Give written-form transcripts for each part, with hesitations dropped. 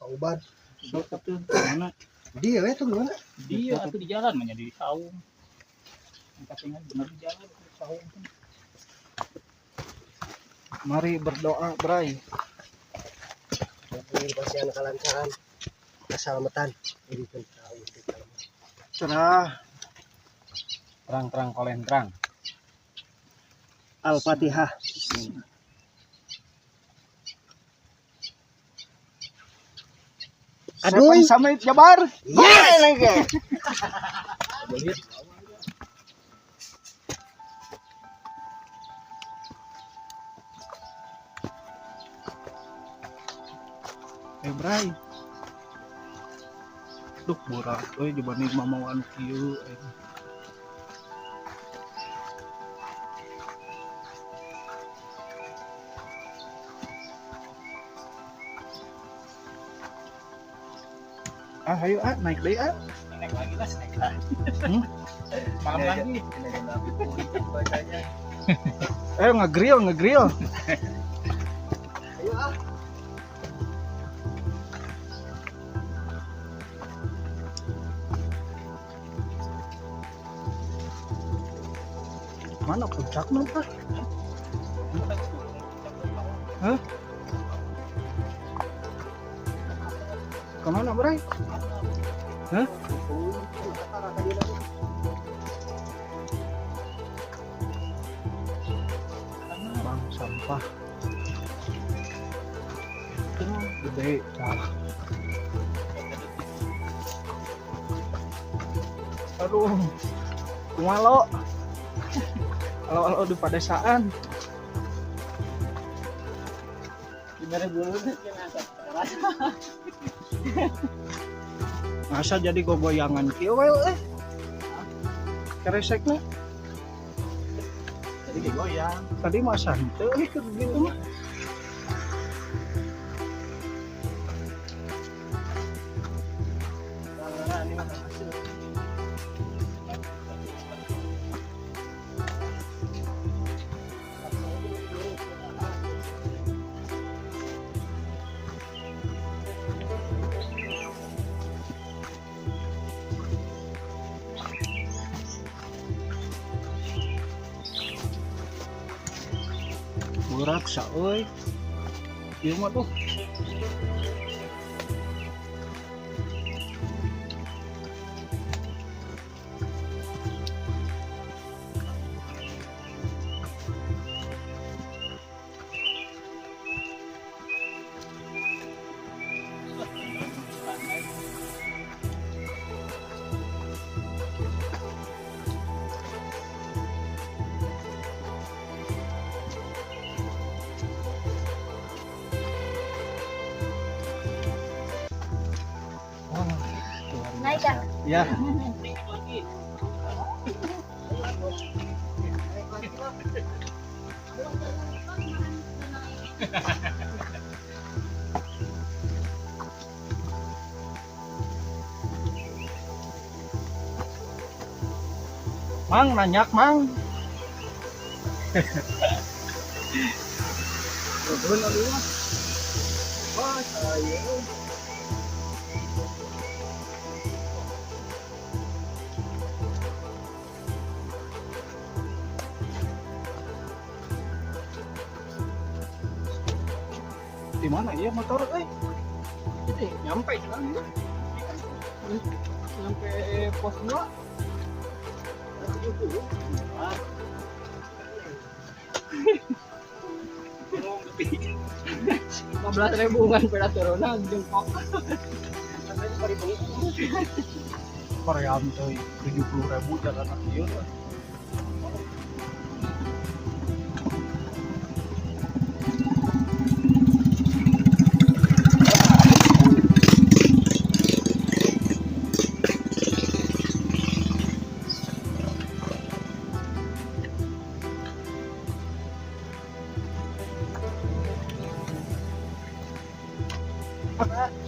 Ubad. So tuh mana? Dia itu gimana? Dia atau di jalan menjadi di saung. Katanya benar di jalan di saung. Mari berdoa, Bray. Ini pasti anak kelancaran. Keselamatan. Ini kan tahu. Cerah. Terang-terang kolentrang. Al-Fatihah. Aduh, sampai Jabar. Yes lagi. Bray. Duh, borak. Coba nih mamauan kieu. Ayo naik deh naik lagi lah naik lagi malam lagi ayo ngegrill Ayo mana puncaknya Pak? Hah? Kemana Bray? Hah? Bang sampah itu gede aduh kumalo halo di padesaan gimana dulu masa jadi goyangan kieu kereseknya jadi goyang tadi masa henteu gitu mah borak sa euy ieu mah tuh Naik ya? ya Mang nanyak Mang di mana ya motor ini nyampe kan nyampe pos 2 15.000 kan pada turunan jengkok Korean tuh 70.000 jalan akhir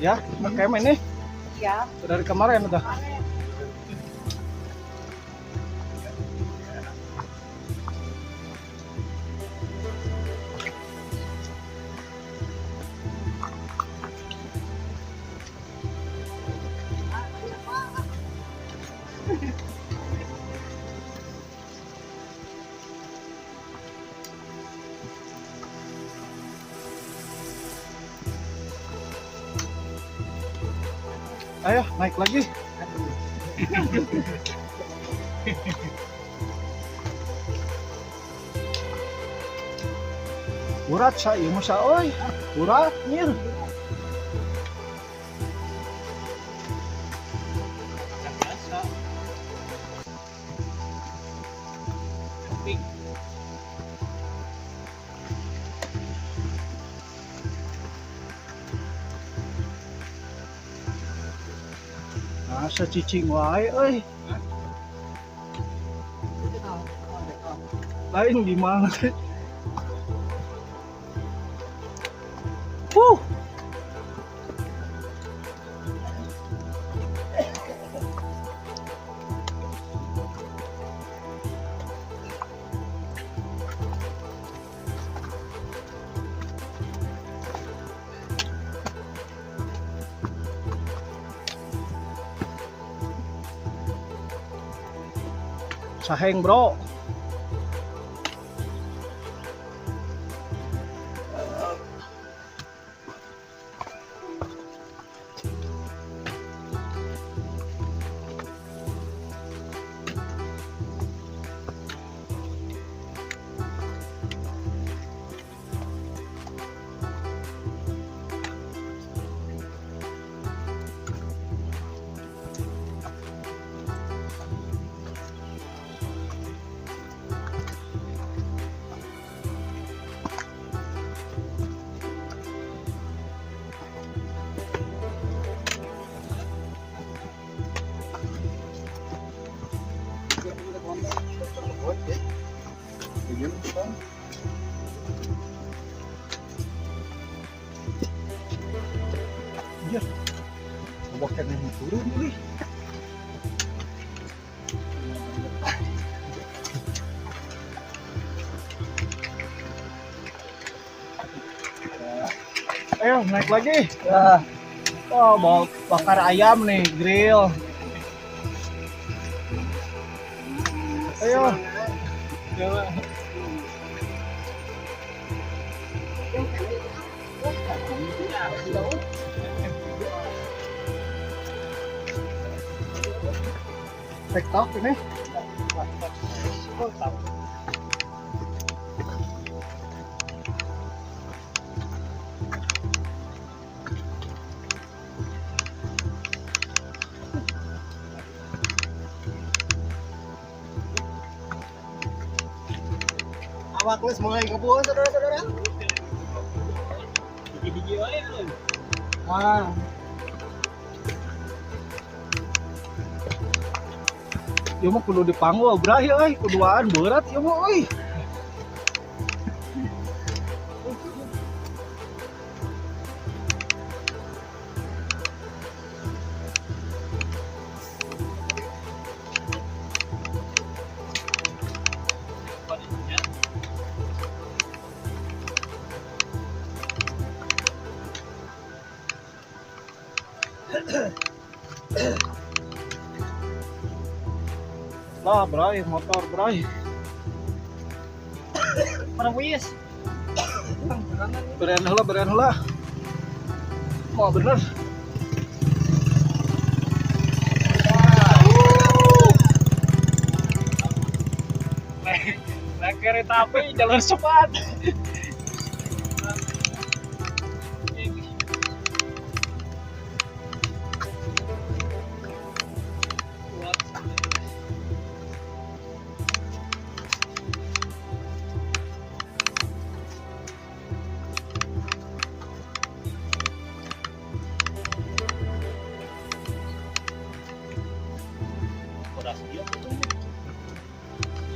ya pakai ini Iya. dari kemarin udah Ayo, naik lagi. Urat sa iyo mo sa oy. Urat mir. Biasa. Camping. Nasa cicing wae oy. Lain di mana? Woo! Saheng bro. Iya. Bukan yang turun nih. Ayo naik lagi. Ya. Oh, mau bakar ayam nih, grill. Ayo. TikTok ini. Awak wis mulai kebun saudara-saudara. Gigi-gigi wae lu. Ah. Yo mah kudu dipanggul bray euy, kuduaan berat yo mah euy. Lah bray, motor bray. Marawis. Beren heula. Mau bener. Nah, kereta api jalur cepat.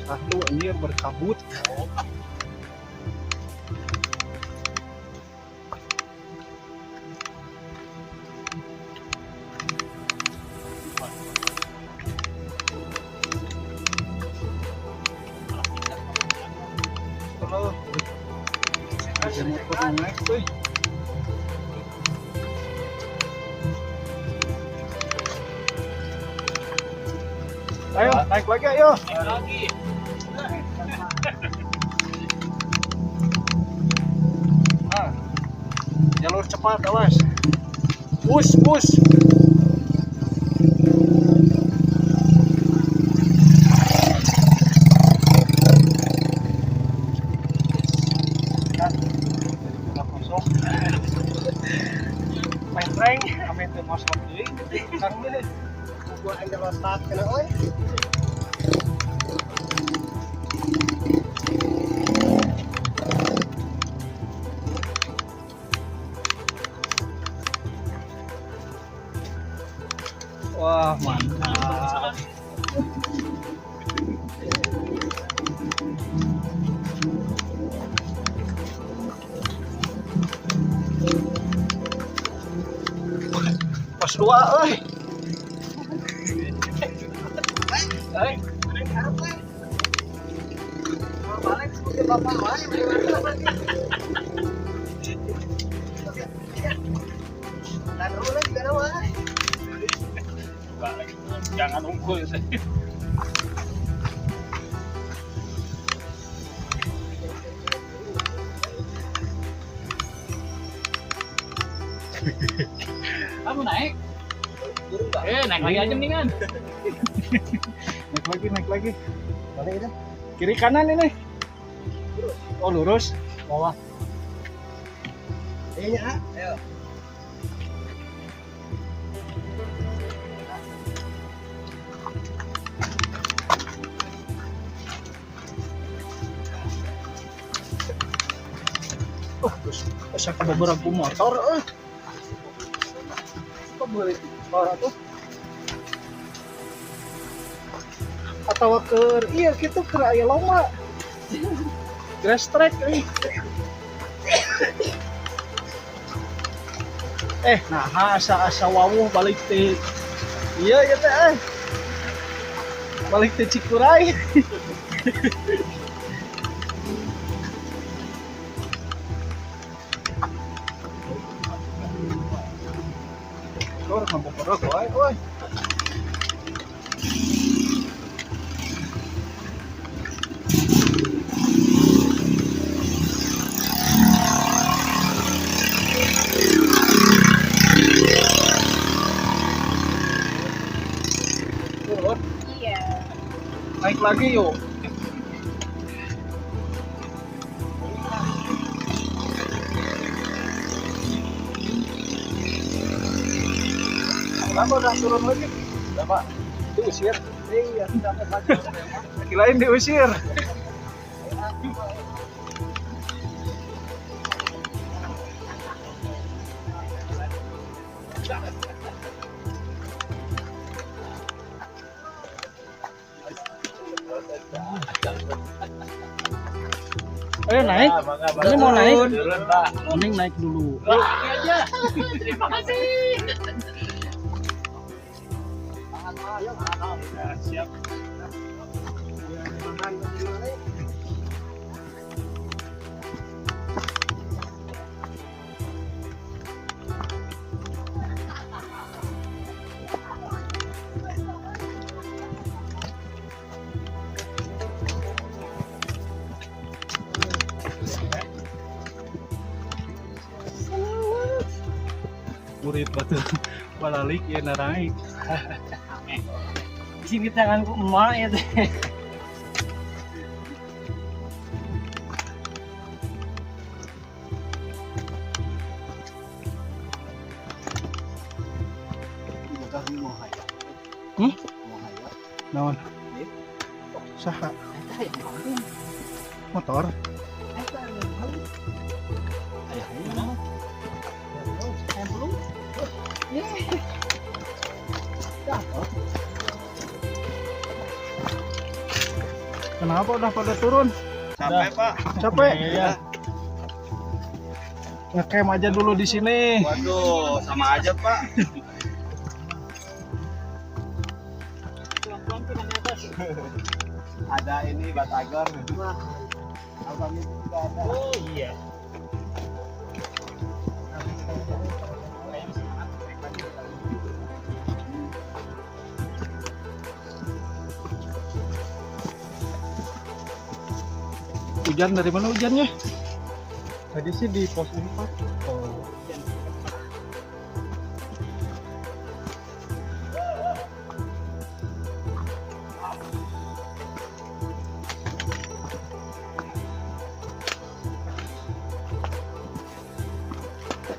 Satu anjir berkabut. Kalau ada motor naik tuh. Ayo naik lagi ayo. Lagi. Jalur cepat awas. Push. aing ame teu ngosot deui. Kang ini. Gua aing losat kena euy. Wah, mantap. Pas dua, euy. Balik seperti bapak wae. Dan rule juga nama. Jangan unggul. Kamu naik? Naik lagi aja mendingan. Naik lagi. Mana itu? Kiri kanan ini. Oh, lurus. Bawah. Nya, ayo. Oh, terus asa ka beberapa motor euy. Kok boleh suara tuh? Atau ke iya gitu ke aya lomba. Grass track euy. Nah asa wawuh balik teh. Iya ya teh. Balik teh Cikuray. Orang ngomong perok wae. Turun, Iya. naik lagi yuk. Kenapa udah turun lagi? Udah pak, diusir. Iya, sampai pagi. Kirain diusir. Ayo naik. Ini mau naik. Turun, Pak. Mending naik dulu. Ini aja. Terima kasih. Ya, siap. Murid batu balalik ya naik. Di sini tanganku emak ya teh. Naon? Saha? Motor? Kenapa udah pada turun? Capek Pak. Capek? Iya. Ngecamp aja dulu di sini. Waduh, sama aja Pak. Pelan-pelan tuh di atas. Ada ini batagor. Abang itu juga ada. Oh iya. Hujan dari mana hujannya? Tadi sih di pos 4. Oh.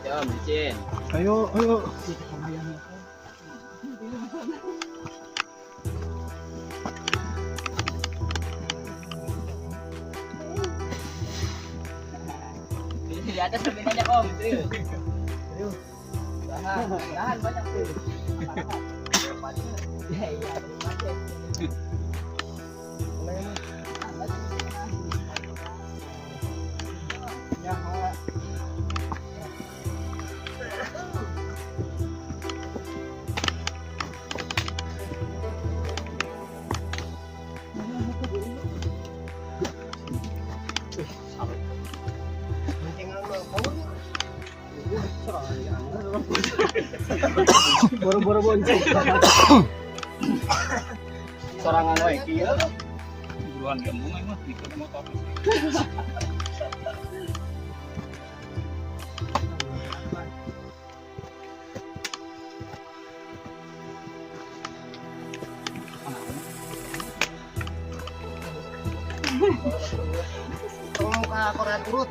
Jom, licin. Ayo, ayo. Di atas lebih banyak om. Tahan banyak tuh. Iya, iya. Boro-boro bonceng. Sorangan wae kieu. Buruan gembung mah ikut motor. Tolong ka koran urut.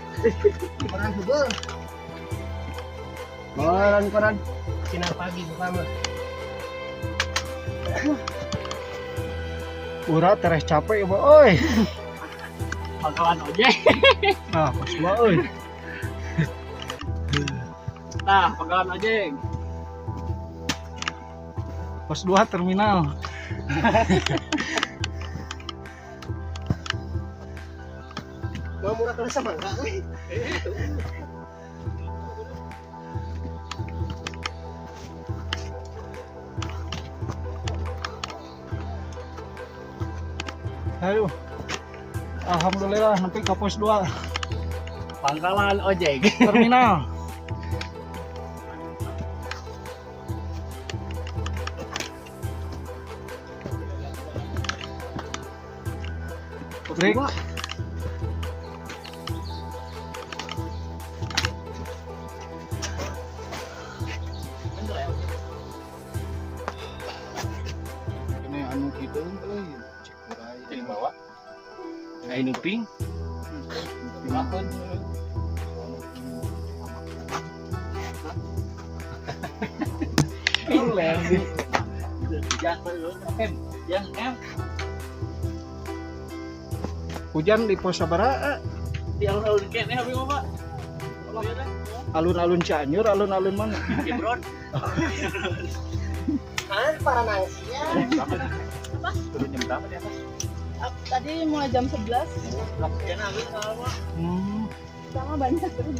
Koran hubel. Koran. Sinar pagi buka mah. Urat teres capek ya, oi. Pangkalan ojek. Nah, pas lah, oi. Nah, pangkalan ojek. Pos 2 terminal. Mau murah kelas sama enggak? Ayo. Alhamdulillah nanti ke pos 2 Pangkalan ojek. terminal. Break. Ini anu kitu euy. Cikurai. Jadi bawa. Kayak nuping. Makan. Pilih. Jangan Hujan di pos sabaraha? di alun-alun kene habis apa? Kalau ya dah. Alun-alun Cianjur, alun-alun mana? Kibron. Ah, para nangsia. Turun jam berapa di atas? Tadi mulai jam 11 Jangan habis sama. sama banyak terus.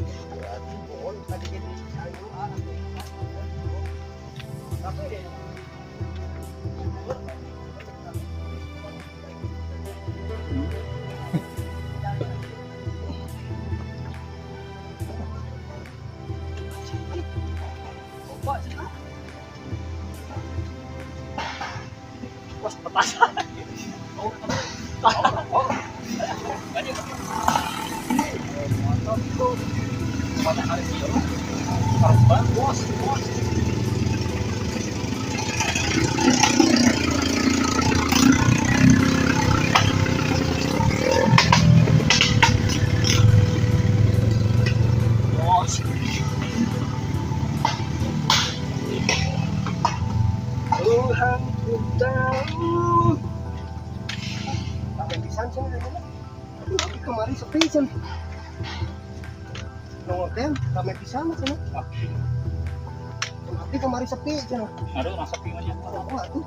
Pos petasan. Pada hari ini, korban bos. Bos. Tuhan ku tahu. Tapi pisan cenah ayeuna. Tapi kemarin sepi cenah. Nongol teh rame pisan cenah. Tapi kemarin sepi cenah. Aduh, masak aja. Oh, atuh.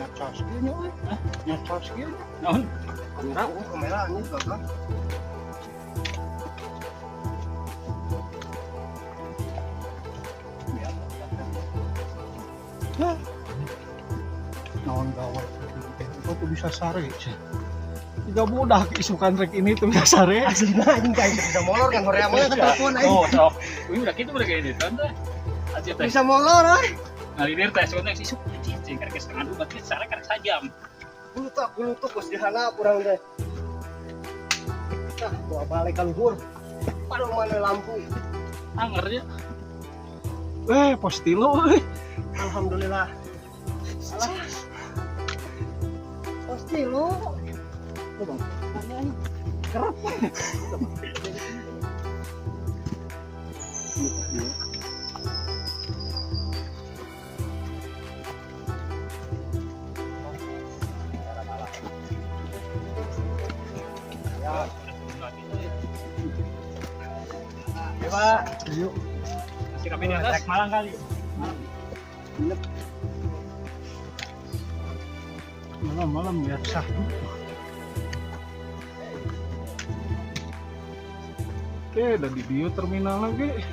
Ngecas gini, oi. Ngecas gini. Naon? Kamera, kamera ini gagal. Naon gawat. Kok tuh bisa sare sih? Tidak mudah keisukan rek ini tuh bisa sare. Aslina anjing kayak bisa molor kan Korea mah kan telepon aing. Oh, sok. Wih, udah gitu udah kayak ini kan teh. Aja teh. Bisa molor ay. Ngalir teh soalnya si sup cicing karek setengah 2 berarti sare karek sajam. Bulutuk geus dihana kurang teh. Nah, gua balik ka luhur. Padahal mana lampu. Anger ya. Pos tilo, oi. Alhamdulillah. Alah. Pasti lu. Mana? Kerap. Pak. Yuk. Masih kami di atas. Trek Malang kali. Malam-malam lihat sahdu. Oke, udah di bio terminal lagi.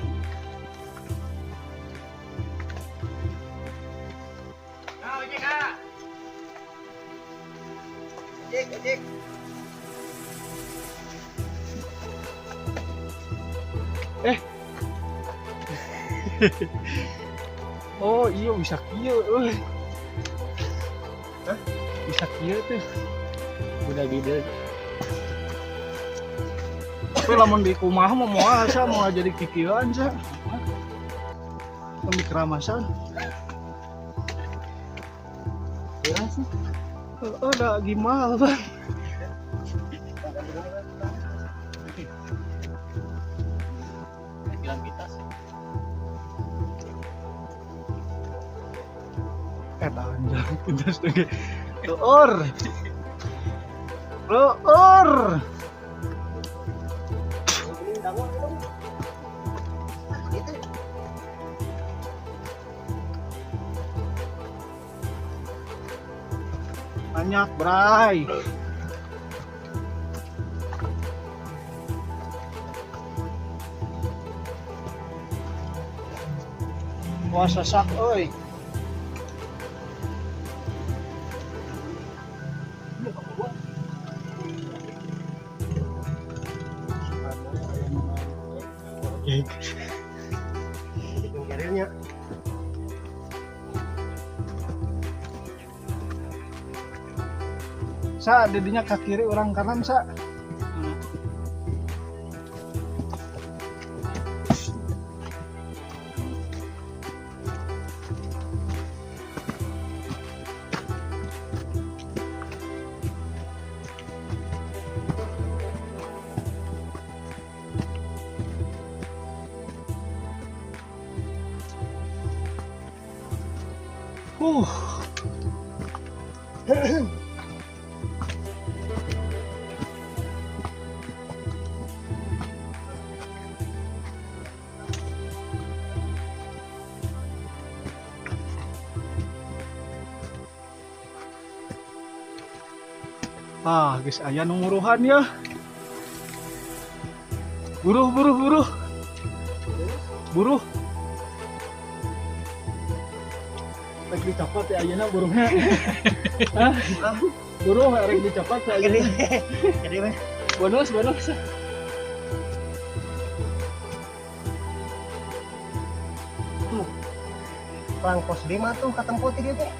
Ojek. Oh iya bisa kieu euy. Hah? Bisa kieu tuh. Udah gitu. Tapi lamun di kumaha mah moal asa mau jadi kikieuan sa. Di keramasan. Kurang sih. Oh, udah gimana bang? Bilang kita sih. Anjir, kita sedang Tuor. Tuor. Itu. Banyak, Bray. Wah, sesak, oi. Itu karirnya. Sa, didinya ke kiri, orang kanan, sa. Uh. Ah, guys, aya nu nguruhan ya. Buruh. Buruh. Rek dicopot ya ayeuna buruhnya. Hah? Buruh rek dicopot ya ayeuna. Jadi mah Bonus. perang pos 5 tuh ketemput dia teh.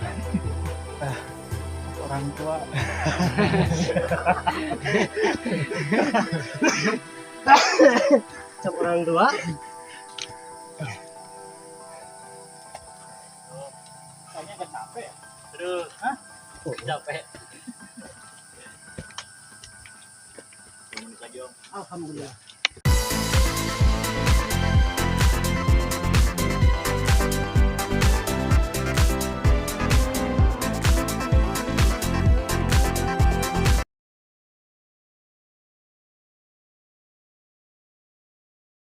Orang tua. Cap orang tua. Kayaknya agak capek ya. Terus, hah? Capek. 2 menit lagi, Om. Alhamdulillah.